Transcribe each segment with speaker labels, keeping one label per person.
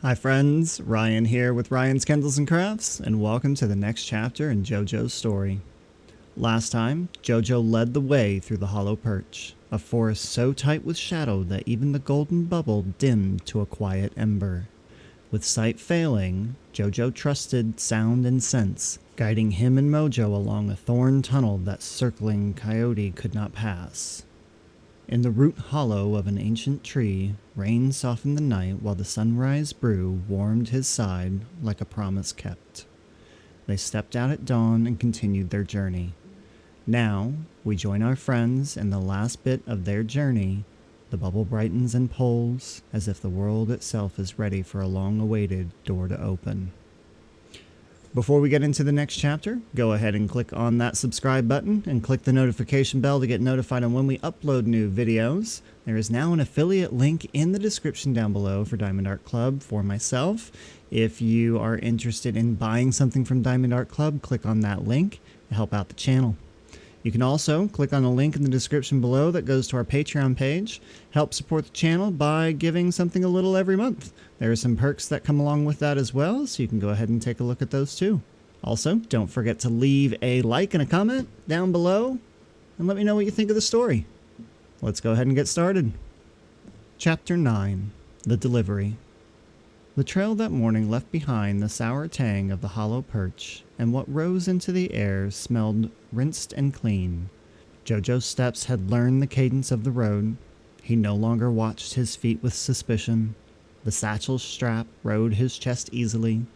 Speaker 1: Hi friends, Ryan here with Ryan's Candles and Crafts, and welcome to the next chapter in Jojo's story. Last time, Jojo led the way through the hollow perch, a forest so tight with shadow that even the golden bubble dimmed to a quiet ember. With sight failing, Jojo trusted sound and sense, guiding him and Mojo along a thorn tunnel that circling coyote could not pass. In the root hollow of an ancient tree, rain softened the night while the Sunrise Brew warmed his side like a promise kept. They stepped out at dawn and continued their journey. Now, we join our friends in the last bit of their journey. The bubble brightens and pulls, as if the world itself is ready for a long-awaited door to open. Before we get into the next chapter, go ahead and click on that subscribe button and click the notification bell to get notified on when we upload new videos. There is now an affiliate link in the description down below for Diamond Art Club for myself. If you are interested in buying something from Diamond Art Club, click on that link to help out the channel. You can also click on the link in the description below that goes to our Patreon page. Help support the channel by giving something a little every month. There are some perks that come along with that as well, so you can go ahead and take a look at those too. Also, don't forget to leave a like and a comment down below and let me know what you think of the story. Let's go ahead and get started. Chapter 9. The Delivery. The trail that morning left behind the sour tang of the hollow perch, and what rose into the air smelled rinsed and clean. Jojo's steps had learned the cadence of the road. He no longer watched his feet with suspicion. The satchel's strap rode his chest easily.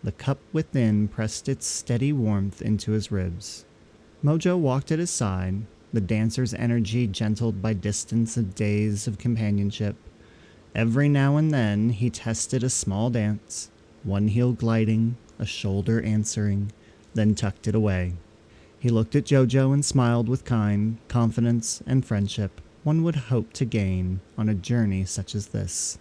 Speaker 1: The cup within pressed its steady warmth into his ribs. Mojo walked at his side, the dancer's energy gentled by distance of days of companionship. Every now and then he tested a small dance, one heel gliding, a shoulder answering, then tucked it away. He looked at Jojo and smiled with kind confidence and friendship one would hope to gain on a journey such as this.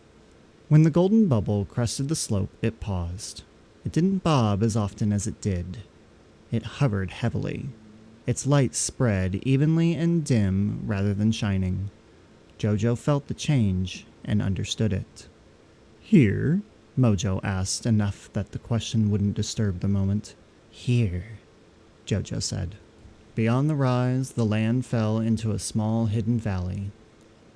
Speaker 1: When the golden bubble crested the slope, it paused. It didn't bob as often as it did. It hovered heavily. Its light spread evenly and dim rather than shining. Jojo felt the change and understood it. "Here?" Mojo asked, enough that the question wouldn't disturb the moment. "Here," Jojo said. Beyond the rise, the land fell into a small hidden valley,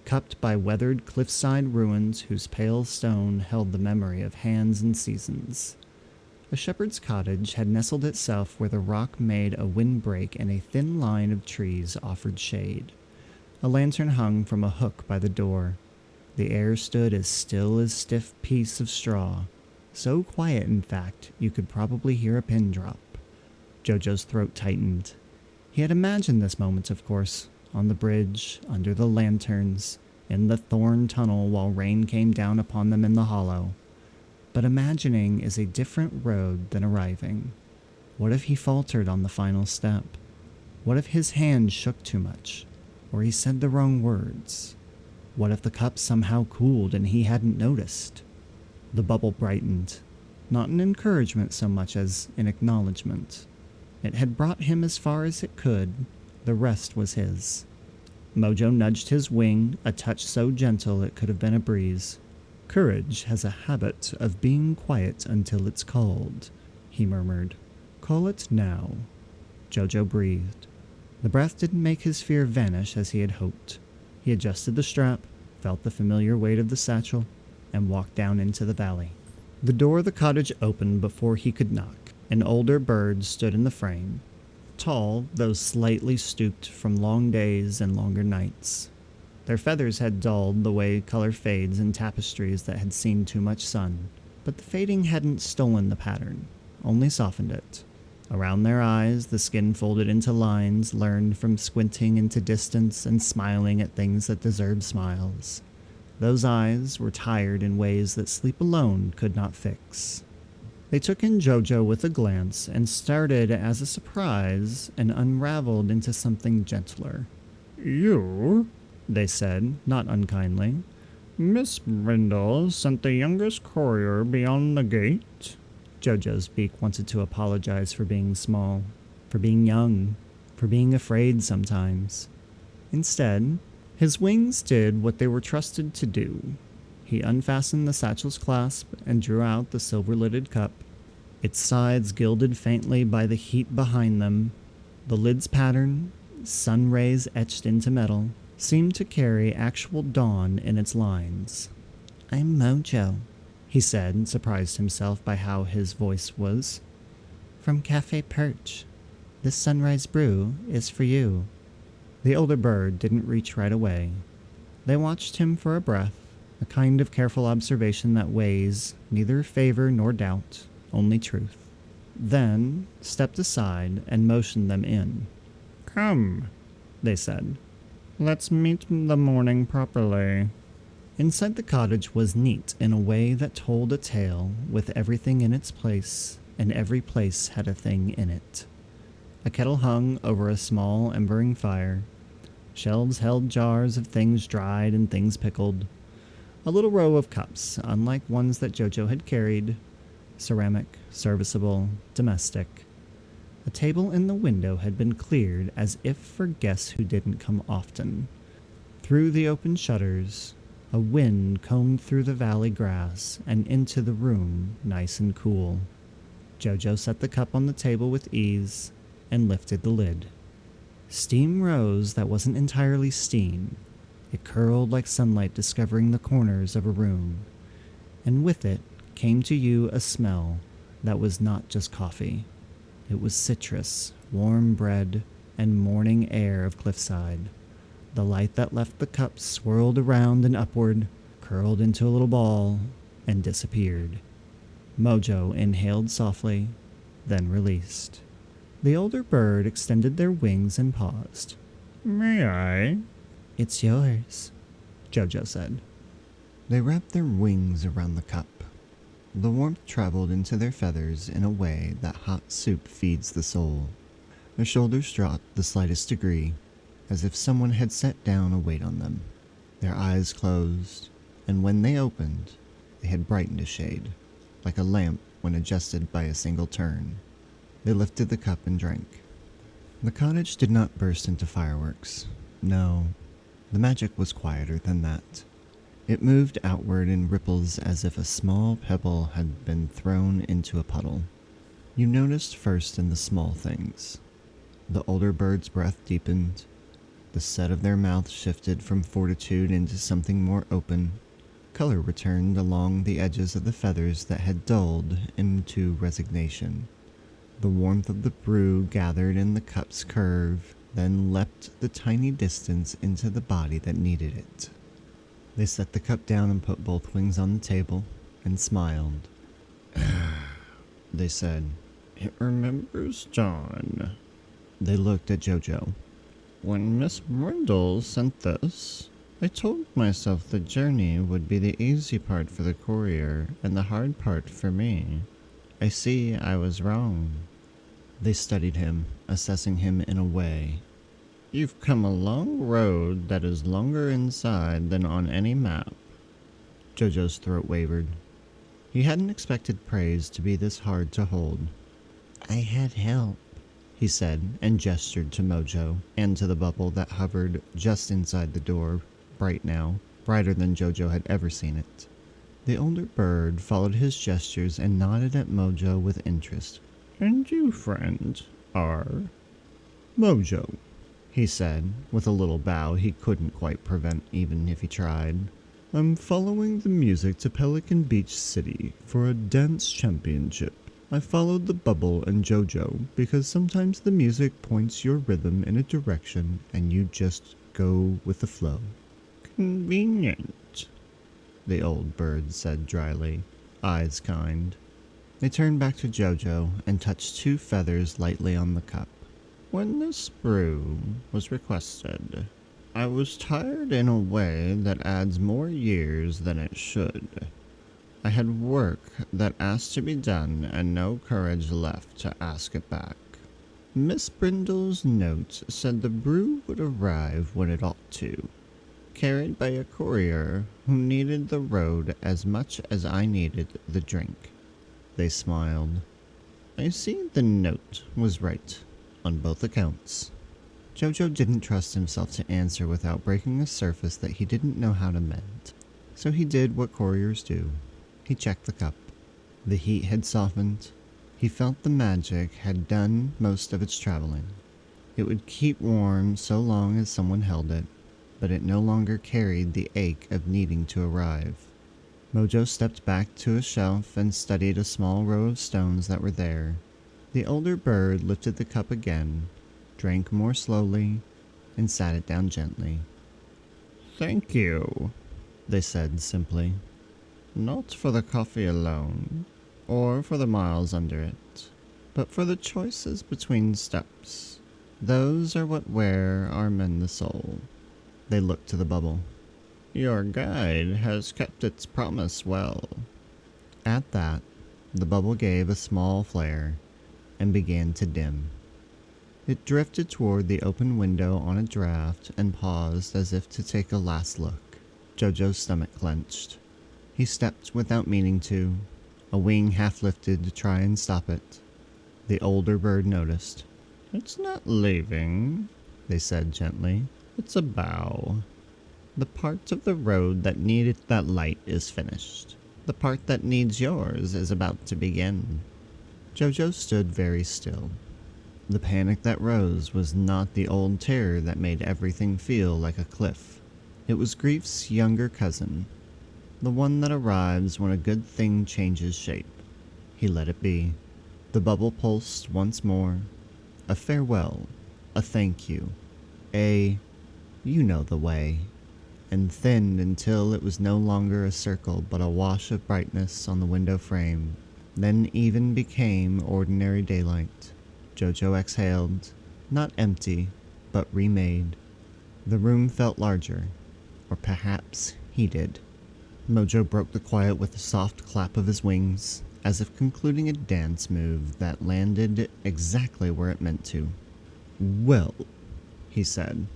Speaker 1: cupped by weathered cliffside ruins whose pale stone held the memory of hands and seasons. A shepherd's cottage had nestled itself where the rock made a windbreak and a thin line of trees offered shade. A lantern hung from a hook by the door. The air stood as still as stiff piece of straw, so quiet in fact you could probably hear a pin drop. Jojo's throat tightened. He had imagined this moment, of course, on the bridge, under the lanterns, in the thorn tunnel while rain came down upon them in the hollow. But imagining is a different road than arriving. What if he faltered on the final step? What if his hand shook too much? Or he said the wrong words? What if the cup somehow cooled and he hadn't noticed? The bubble brightened, not an encouragement so much as an acknowledgement. It had brought him as far as it could. The rest was his. Mojo nudged his wing, a touch so gentle it could have been a breeze. "Courage has a habit of being quiet until it's called," he murmured. "Call it now." Jojo breathed. The breath didn't make his fear vanish as he had hoped. He adjusted the strap, felt the familiar weight of the satchel, and walked down into the valley. The door of the cottage opened before he could knock. An older bird stood in the frame, tall, though slightly stooped from long days and longer nights. Their feathers had dulled the way color fades in tapestries that had seen too much sun, but the fading hadn't stolen the pattern, only softened it. Around their eyes, the skin folded into lines learned from squinting into distance and smiling at things that deserved smiles. Those eyes were tired in ways that sleep alone could not fix. They took in Jojo with a glance and started as a surprise and unraveled into something gentler. "You?" they said, not unkindly. "Miss Brindle sent the youngest courier beyond the gate?" Jojo's beak wanted to apologize for being small, for being young, for being afraid sometimes. Instead, his wings did what they were trusted to do. He unfastened the satchel's clasp and drew out the silver-lidded cup, its sides gilded faintly by the heat behind them. The lid's pattern, sun rays etched into metal, seemed to carry actual dawn in its lines. "I'm Mojo," he said, and surprised himself by how his voice was. "From Cafe Perch. This Sunrise Brew is for you." The older bird didn't reach right away. They watched him for a breath, a kind of careful observation that weighs neither favor nor doubt, only truth. Then stepped aside and motioned them in. "Come," they said. "Let's meet the morning properly." Inside the cottage was neat in a way that told a tale, with everything in its place, and every place had a thing in it. A kettle hung over a small embering fire. Shelves held jars of things dried and things pickled. A little row of cups, unlike ones that Jojo had carried. Ceramic, serviceable, domestic. A table in the window had been cleared as if for guests who didn't come often. Through the open shutters, a wind combed through the valley grass and into the room, nice and cool. Jojo set the cup on the table with ease and lifted the lid. Steam rose that wasn't entirely steam. It curled like sunlight discovering the corners of a room. And with it came to you a smell that was not just coffee. It was citrus, warm bread, and morning air of cliffside. The light that left the cup swirled around and upward, curled into a little ball, and disappeared. Mojo inhaled softly, then released. The older bird extended their wings and paused. "May I?" "It's yours," Jojo said. They wrapped their wings around the cup. The warmth traveled into their feathers in a way that hot soup feeds the soul. Their shoulders dropped the slightest degree, as if someone had set down a weight on them. Their eyes closed, and when they opened, they had brightened a shade, like a lamp when adjusted by a single turn. They lifted the cup and drank. The cottage did not burst into fireworks. No, the magic was quieter than that. It moved outward in ripples as if a small pebble had been thrown into a puddle. You noticed first in the small things. The older bird's breath deepened. The set of their mouths shifted from fortitude into something more open. Color returned along the edges of the feathers that had dulled into resignation. The warmth of the brew gathered in the cup's curve, then leapt the tiny distance into the body that needed it. They set the cup down and put both wings on the table, and smiled. They said, "It remembers John." They looked at Jojo. "When Miss Brindle sent this, I told myself the journey would be the easy part for the courier and the hard part for me. I see I was wrong." They studied him, assessing him in a way. "You've come a long road that is longer inside than on any map." Jojo's throat wavered. He hadn't expected praise to be this hard to hold. "I had help," he said, and gestured to Mojo and to the bubble that hovered just inside the door, bright now, brighter than Jojo had ever seen it. The older bird followed his gestures and nodded at Mojo with interest. "And you, friend, are?" "Mojo," he said, with a little bow he couldn't quite prevent even if he tried. "I'm following the music to Pelican Beach City for a dance championship. I followed the bubble and Jojo because sometimes the music points your rhythm in a direction and you just go with the flow." "Convenient," the old bird said dryly, eyes kind. They turned back to Jojo and touched 2 feathers lightly on the cup. "When this brew was requested, I was tired in a way that adds more years than it should. I had work that asked to be done and no courage left to ask it back. Miss Brindle's note said the brew would arrive when it ought to, carried by a courier who needed the road as much as I needed the drink." They smiled. "I see the note was right on both accounts." Jojo didn't trust himself to answer without breaking a surface that he didn't know how to mend. So he did what couriers do. He checked the cup. The heat had softened. He felt the magic had done most of its traveling. It would keep warm so long as someone held it, but it no longer carried the ache of needing to arrive. Mojo stepped back to a shelf and studied a small row of stones that were there. The older bird lifted the cup again, drank more slowly, and sat it down gently. "Thank you," they said simply. "Not for the coffee alone, or for the miles under it, but for the choices between steps. Those are what wear or mend the soul." They looked to the bubble. "Your guide has kept its promise well." At that, the bubble gave a small flare and began to dim. It drifted toward the open window on a draft and paused as if to take a last look. Jojo's stomach clenched. He stepped without meaning to, a wing half lifted to try and stop it. The older bird noticed. "It's not leaving," they said gently. "It's a bow. The part of the road that needed that light is finished. The part that needs yours is about to begin." Jojo stood very still. The panic that rose was not the old terror that made everything feel like a cliff. It was grief's younger cousin, the one that arrives when a good thing changes shape. He let it be. The bubble pulsed once more. A farewell, a thank you, you know the way, and thinned until it was no longer a circle but a wash of brightness on the window frame, then even became ordinary daylight. Jojo exhaled, not empty, but remade. The room felt larger, or perhaps he did. Mojo broke the quiet with a soft clap of his wings, as if concluding a dance move that landed exactly where it meant to. "Well," he said,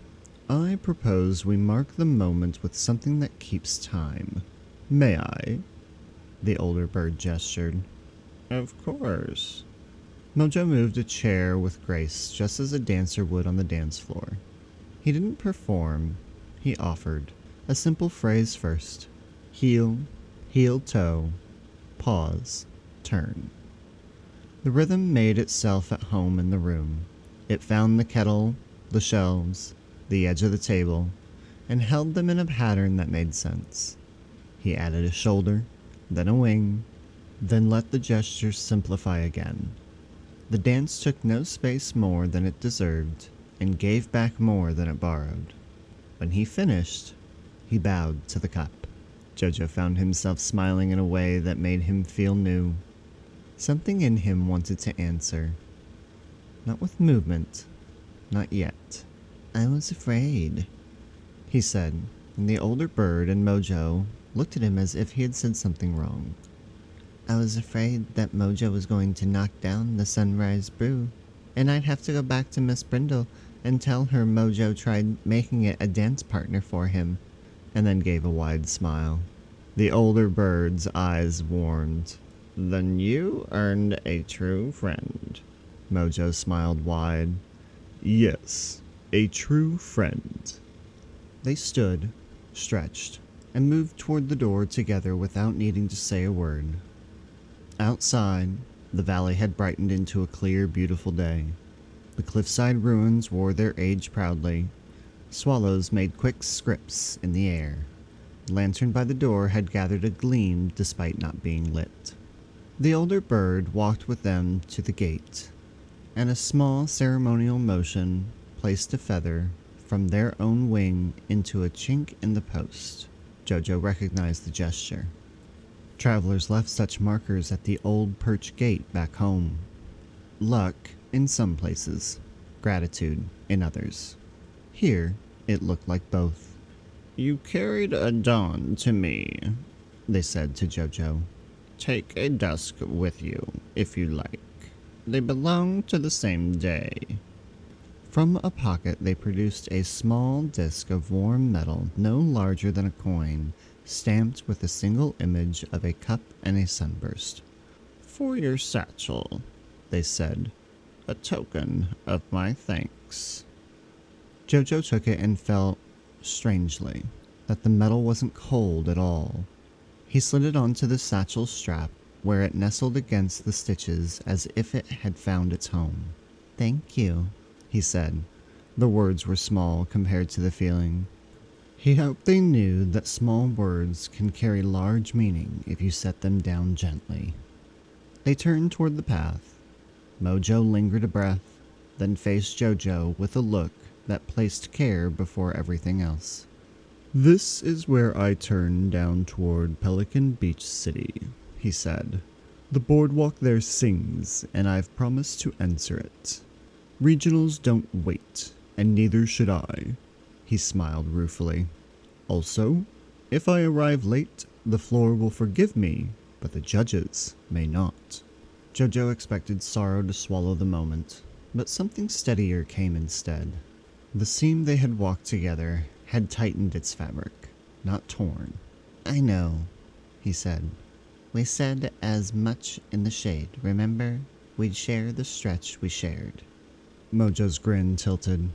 Speaker 1: "I propose we mark the moment with something that keeps time. May I?" The older bird gestured. "Of course." Mojo moved a chair with grace, just as a dancer would on the dance floor. He didn't perform, he offered. A simple phrase first. Heel, heel toe, pause, turn. The rhythm made itself at home in the room. It found the kettle, the shelves, the edge of the table, and held them in a pattern that made sense. He added a shoulder, then a wing, then let the gesture simplify again. The dance took no space more than it deserved, and gave back more than it borrowed. When he finished, he bowed to the cup. Jojo found himself smiling in a way that made him feel new. Something in him wanted to answer. Not with movement, not yet. "I was afraid," he said, and the older bird and Mojo looked at him as if he had said something wrong. "I was afraid that Mojo was going to knock down the Sunrise Brew, and I'd have to go back to Miss Brindle and tell her Mojo tried making it a dance partner for him," and then gave a wide smile. The older bird's eyes warmed. "Then you earned a true friend." Mojo smiled wide. "Yes, a true friend." They stood, stretched, and moved toward the door together without needing to say a word. Outside, the valley had brightened into a clear, beautiful day. The cliffside ruins wore their age proudly. Swallows made quick scripts in the air. The lantern by the door had gathered a gleam despite not being lit. The older bird walked with them to the gate, and a small ceremonial motion placed a feather from their own wing into a chink in the post. Jojo recognized the gesture. Travelers left such markers at the old perch gate back home. Luck in some places, gratitude in others. Here, it looked like both. "You carried a dawn to me," they said to Jojo. "Take a dusk with you, if you like. They belong to the same day." From a pocket they produced a small disc of warm metal no larger than a coin, stamped with a single image of a cup and a sunburst. "For your satchel," they said, "a token of my thanks." Jojo took it and felt strangely that the metal wasn't cold at all. He slid it onto the satchel strap, where it nestled against the stitches as if it had found its home. "Thank you," he said. The words were small compared to the feeling. He hoped they knew that small words can carry large meaning if you set them down gently. They turned toward the path. Mojo lingered a breath, then faced Jojo with a look that placed care before everything else. "This is where I turn down toward Pelican Beach City," he said. "The boardwalk there sings, and I've promised to answer it. Regionals don't wait, and neither should I." He smiled ruefully. "Also, if I arrive late, the floor will forgive me, but the judges may not." Jojo expected sorrow to swallow the moment, but something steadier came instead. The seam they had walked together had tightened its fabric, not torn. "I know," he said. "We said as much in the shade, remember? We'd share the stretch we shared." Mojo's grin tilted.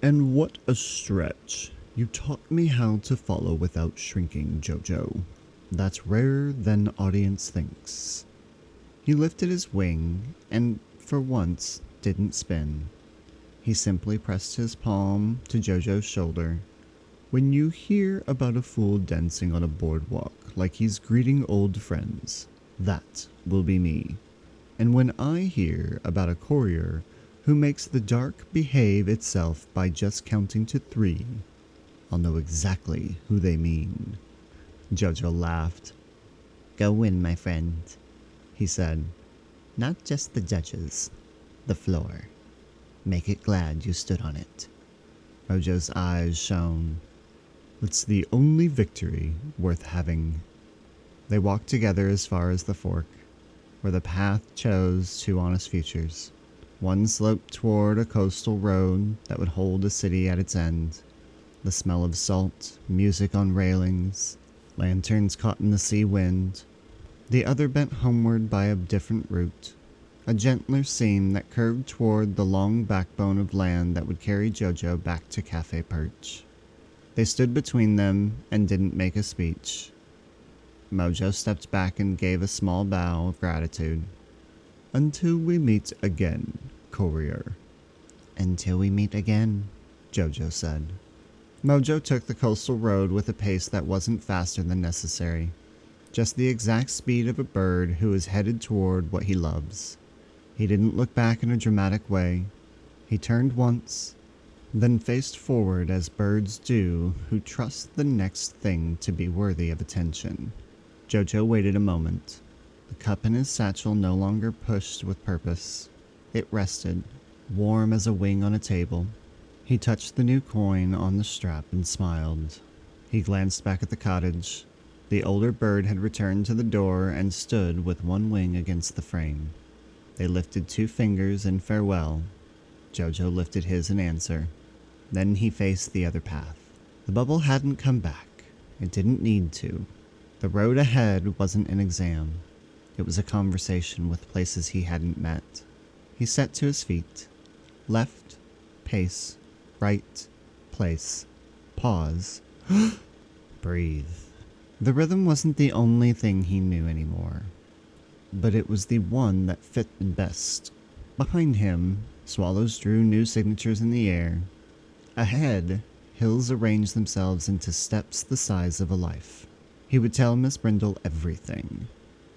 Speaker 1: "And what a stretch. You taught me how to follow without shrinking, Jojo. That's rarer than audience thinks." He lifted his wing and, for once, didn't spin. He simply pressed his palm to Jojo's shoulder. "When you hear about a fool dancing on a boardwalk like he's greeting old friends, that will be me. And when I hear about a courier who makes the dark behave itself by just counting to 3, I'll know exactly who they mean." Jojo laughed. "Go win, my friend," he said. "Not just the judges, the floor. Make it glad you stood on it." Mojo's eyes shone. "It's the only victory worth having." They walked together as far as the fork, where the path chose 2 honest futures. One sloped toward a coastal road that would hold a city at its end. The smell of salt, music on railings, lanterns caught in the sea wind. The other bent homeward by a different route, a gentler seam that curved toward the long backbone of land that would carry Jojo back to Cafe Perch. They stood between them and didn't make a speech. Mojo stepped back and gave a small bow of gratitude. "Until we meet again, courier." "Until we meet again," Jojo said. Mojo took the coastal road with a pace that wasn't faster than necessary, just the exact speed of a bird who is headed toward what he loves. He didn't look back in a dramatic way. He turned once, then faced forward as birds do who trust the next thing to be worthy of attention. Jojo waited a moment. The cup in his satchel no longer pushed with purpose. It rested, warm as a wing on a table. He touched the new coin on the strap and smiled. He glanced back at the cottage. The older bird had returned to the door and stood with one wing against the frame. They lifted 2 fingers in farewell. Jojo lifted his in answer. Then he faced the other path. The bubble hadn't come back. It didn't need to. The road ahead wasn't an exam. It was a conversation with places he hadn't met. He set to his feet. Left, pace, right, place, pause, breathe. The rhythm wasn't the only thing he knew anymore, but it was the one that fit best. Behind him, swallows drew new signatures in the air. Ahead, hills arranged themselves into steps the size of a life. He would tell Miss Brindle everything.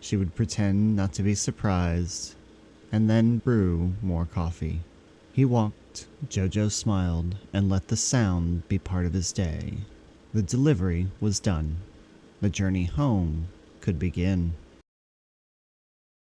Speaker 1: She would pretend not to be surprised, and then brew more coffee. He walked, Jojo smiled, and let the sound be part of his day. The delivery was done. The journey home could begin.